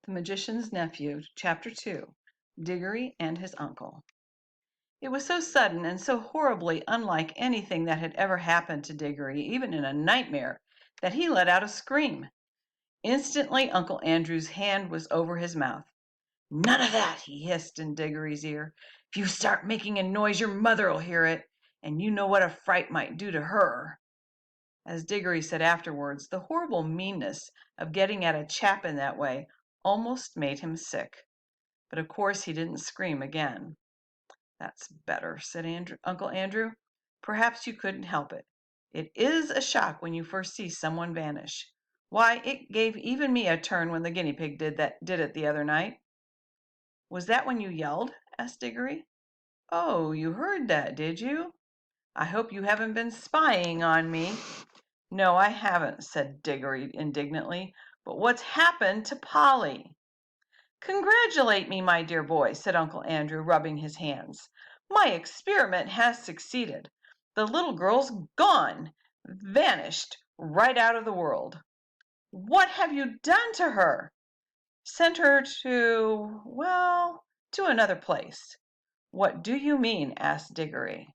The Magician's Nephew, Chapter 2, Digory and His Uncle. It was so sudden and so horribly unlike anything that had ever happened to Digory, even in a nightmare, that he let out a scream. Instantly, Uncle Andrew's hand was over his mouth. "None of that," he hissed in Digory's ear. "If you start making a noise, your mother'll hear it, and you know what a fright might do to her." As Digory said afterwards, the horrible meanness of getting at a chap in that way almost made him sick. But of course he didn't scream again. "That's better," said Uncle Andrew. "Perhaps you couldn't help it. It is a shock when you first see someone vanish. Why, it gave even me a turn when the guinea pig did it the other night." "Was that when you yelled?" asked Digory. "Oh, you heard that, did you? I hope you haven't been spying on me." "No, I haven't," said Digory indignantly. "But what's happened to Polly?" "Congratulate me, my dear boy," said Uncle Andrew, rubbing his hands. "My experiment has succeeded. The little girl's gone, vanished, right out of the world." "What have you done to her?" "Sent her to another place." "What do you mean?" asked Digory.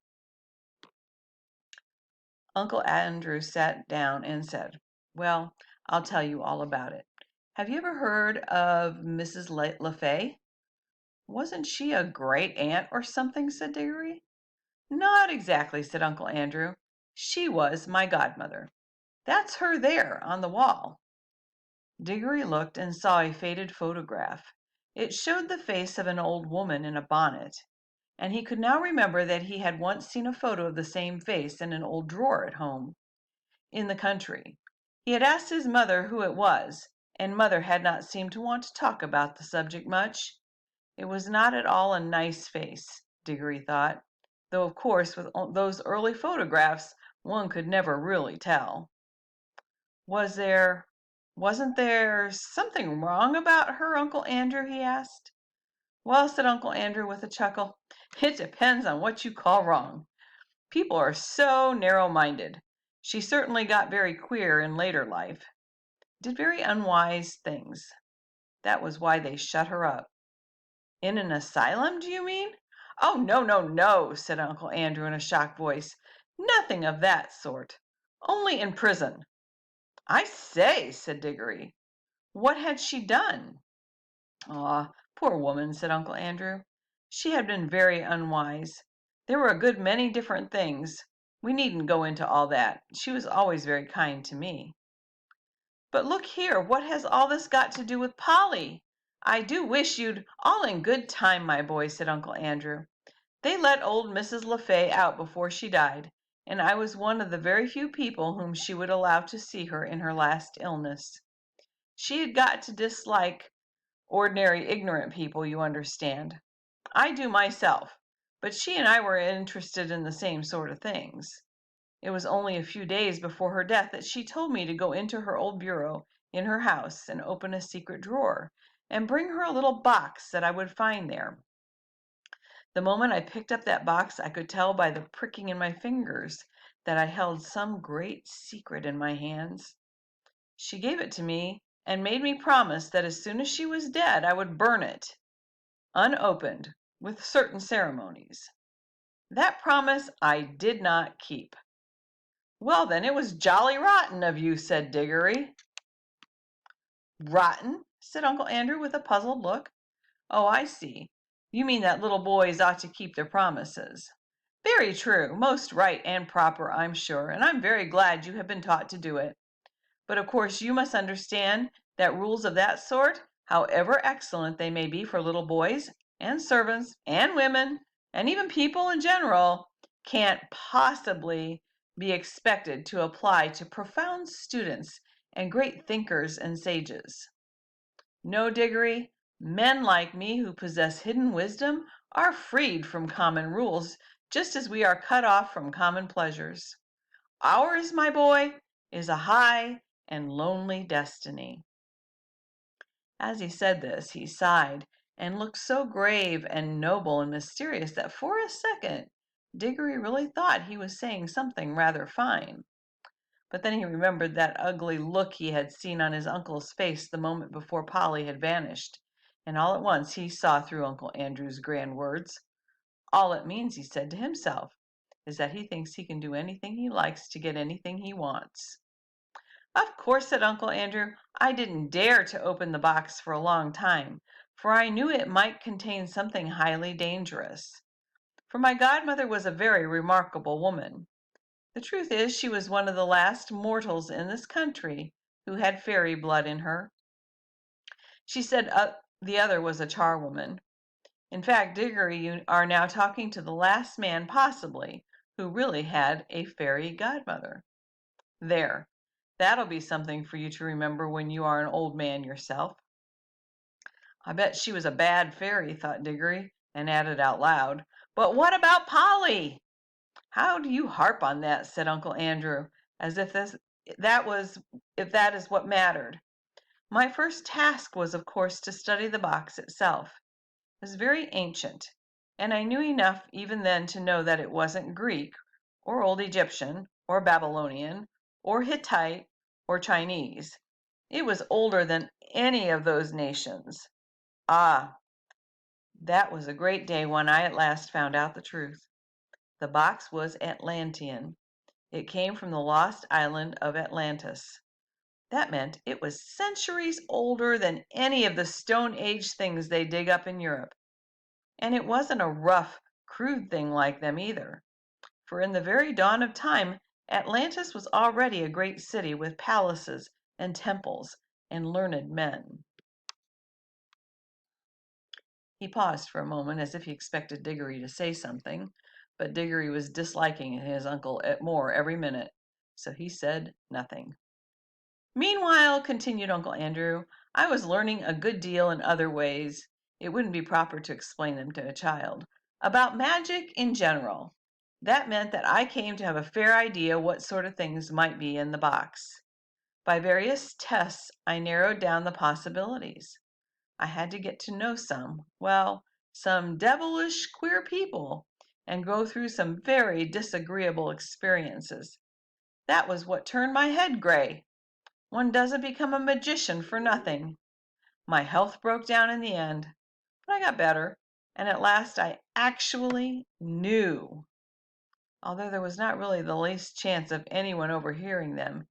Uncle Andrew sat down and said, "Well, I'll tell you all about it. Have you ever heard of Mrs. LaFay?" "Wasn't she a great aunt or something?" said Digory. "Not exactly," said Uncle Andrew. "She was my godmother. That's her there on the wall." Digory looked and saw a faded photograph. It showed the face of an old woman in a bonnet, and he could now remember that he had once seen a photo of the same face in an old drawer at home in the country. He had asked his mother who it was, and Mother had not seemed to want to talk about the subject much. It was not at all a nice face, Digory thought, though of course with those early photographs one could never really tell. Wasn't there something wrong about her, Uncle Andrew?" he asked. "Well," said Uncle Andrew with a chuckle, "it depends on what you call wrong. People are so narrow-minded. She certainly got very queer in later life. Did very unwise things. That was why they shut her up." "In an asylum, do you mean?" "Oh, no, no, no," said Uncle Andrew in a shocked voice. "Nothing of that sort. Only in prison." "I say," said Digory. "What had she done?" "Aw, poor woman," said Uncle Andrew. "She had been very unwise. There were a good many different things. We needn't go into all that. She was always very kind to me." "But look here, what has all this got to do with Polly? I do wish you'd—" "All in good time, my boy," said Uncle Andrew. "They let old Mrs. LaFay out before she died, and I was one of the very few people whom she would allow to see her in her last illness. She had got to dislike ordinary ignorant people, you understand. I do myself, but she and I were interested in the same sort of things. It was only a few days before her death that she told me to go into her old bureau in her house and open a secret drawer and bring her a little box that I would find there. The moment I picked up that box, I could tell by the pricking in my fingers that I held some great secret in my hands. She gave it to me and made me promise that as soon as she was dead I would burn it, unopened, with certain ceremonies. That promise I did not keep." "Well, then it was jolly rotten of you," said Digory. "Rotten?" said Uncle Andrew with a puzzled look. "Oh, I see. You mean that little boys ought to keep their promises. Very true, most right and proper, I'm sure, and I'm very glad you have been taught to do it. But of course you must understand that rules of that sort, however excellent they may be for little boys and servants and women and even people in general, can't possibly be expected to apply to profound students and great thinkers and sages. No, Digory, men like me who possess hidden wisdom are freed from common rules just as we are cut off from common pleasures. Ours, my boy, is a high and lonely destiny." As he said this, he sighed and looked so grave and noble and mysterious that for a second Digory really thought he was saying something rather fine. But then he remembered that ugly look he had seen on his uncle's face the moment before Polly had vanished, and all at once he saw through Uncle Andrew's grand words. All it means, he said to himself, is that he thinks he can do anything he likes to get anything he wants. Of course, said Uncle Andrew, I didn't dare to open the box for a long time, for I knew it might contain something highly dangerous. For my godmother was a very remarkable woman. The truth is, she was one of the last mortals in this country who had fairy blood in her. She said the other was a charwoman. In fact, Digory, you are now talking to the last man, possibly, who really had a fairy godmother. There, that'll be something for you to remember when you are an old man yourself. I bet she was a bad fairy, thought Digory, and added out loud, but what about Polly? How do you harp on that, said Uncle Andrew, as if that is what mattered. My first task was, of course, to study the box itself. It was very ancient, and I knew enough even then to know that it wasn't Greek, or Old Egyptian, or Babylonian, or Hittite, or Chinese. It was older than any of those nations. Ah, that was a great day when I at last found out the truth. The box was Atlantean. It came from the lost island of Atlantis. That meant it was centuries older than any of the Stone Age things they dig up in Europe. And it wasn't a rough, crude thing like them either. For in the very dawn of time, Atlantis was already a great city with palaces and temples and learned men. He paused for a moment as if he expected Digory to say something, but Digory was disliking his uncle more every minute, so he said nothing. Meanwhile, continued Uncle Andrew, I was learning a good deal in other ways, it wouldn't be proper to explain them to a child, about magic in general. That meant that I came to have a fair idea what sort of things might be in the box. By various tests, I narrowed down the possibilities. I had to get to know some devilish queer people, and go through some very disagreeable experiences. That was what turned my head gray. One doesn't become a magician for nothing. My health broke down in the end, but I got better, and at last I actually knew. Although there was not really the least chance of anyone overhearing them,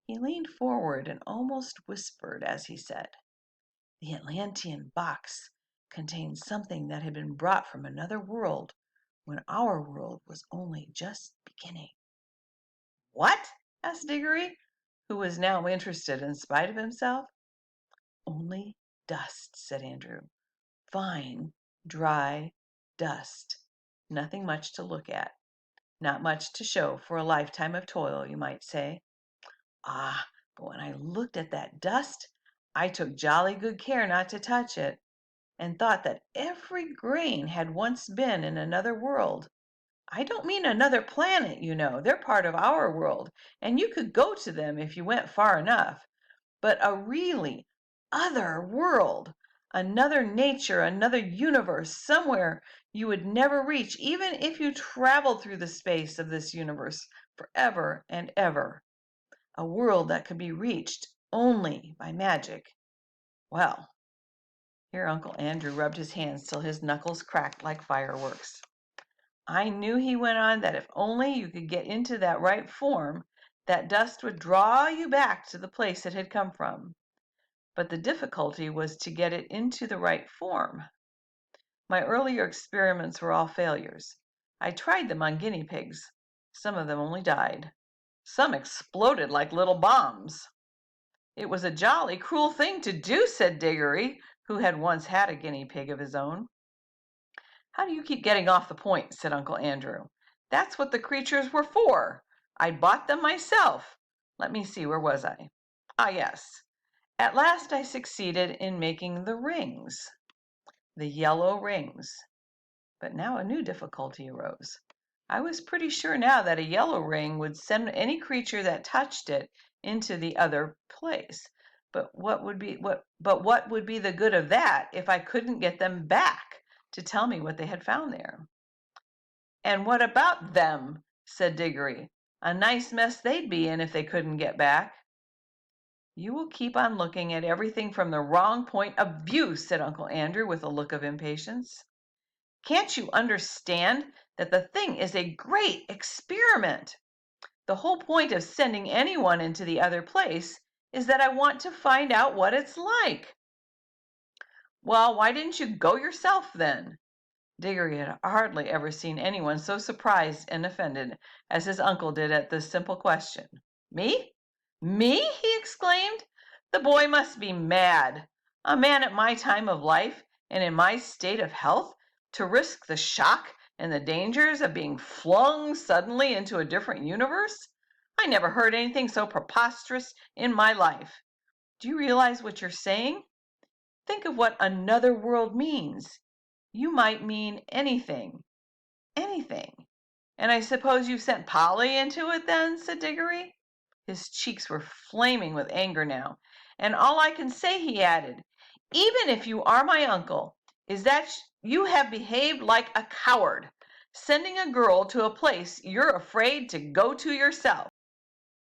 he leaned forward and almost whispered as he said, The Atlantean box contained something that had been brought from another world when our world was only just beginning. What? asked Digory, who was now interested in spite of himself. Only dust, said Andrew. Fine, dry dust. Nothing much to look at. Not much to show for a lifetime of toil, you might say. Ah, but when I looked at that dust, I took jolly good care not to touch it, and thought that every grain had once been in another world. I don't mean another planet, you know. They're part of our world, and you could go to them if you went far enough. But a really other world, another nature, another universe, somewhere you would never reach, even if you traveled through the space of this universe forever and ever. A world that could be reached only by magic. Well, here Uncle Andrew rubbed his hands till his knuckles cracked like fireworks. I knew, he went on, that if only you could get into that right form, that dust would draw you back to the place it had come from. But the difficulty was to get it into the right form. My earlier experiments were all failures. I tried them on guinea pigs. Some of them only died. Some exploded like little bombs. It was a jolly cruel thing to do, said Digory, who had once had a guinea pig of his own. How do you keep getting off the point, said Uncle Andrew. That's what the creatures were for. I bought them myself. Let me see, where was I? Ah, yes. At last I succeeded in making the rings, the yellow rings. But now a new difficulty arose. I was pretty sure now that a yellow ring would send any creature that touched it into the other place. But what would be the good of that if I couldn't get them back to tell me what they had found there? And what about them? Said Digory. A nice mess they'd be in if they couldn't get back. You will keep on looking at everything from the wrong point of view, said Uncle Andrew with a look of impatience. Can't you understand that the thing is a great experiment? The whole point of sending anyone into the other place is that I want to find out what it's like. Well, why didn't you go yourself then? Digory had hardly ever seen anyone so surprised and offended as his uncle did at this simple question. Me? Me? He exclaimed. The boy must be mad. A man at my time of life and in my state of health to risk the shock and the dangers of being flung suddenly into a different universe? I never heard anything so preposterous in my life. Do you realize what you're saying? Think of what another world means. You might mean anything. Anything. And I suppose you sent Polly into it then, said Digory. His cheeks were flaming with anger now. And all I can say, he added, even if you are my uncle, is that you have behaved like a coward, sending a girl to a place you're afraid to go to yourself.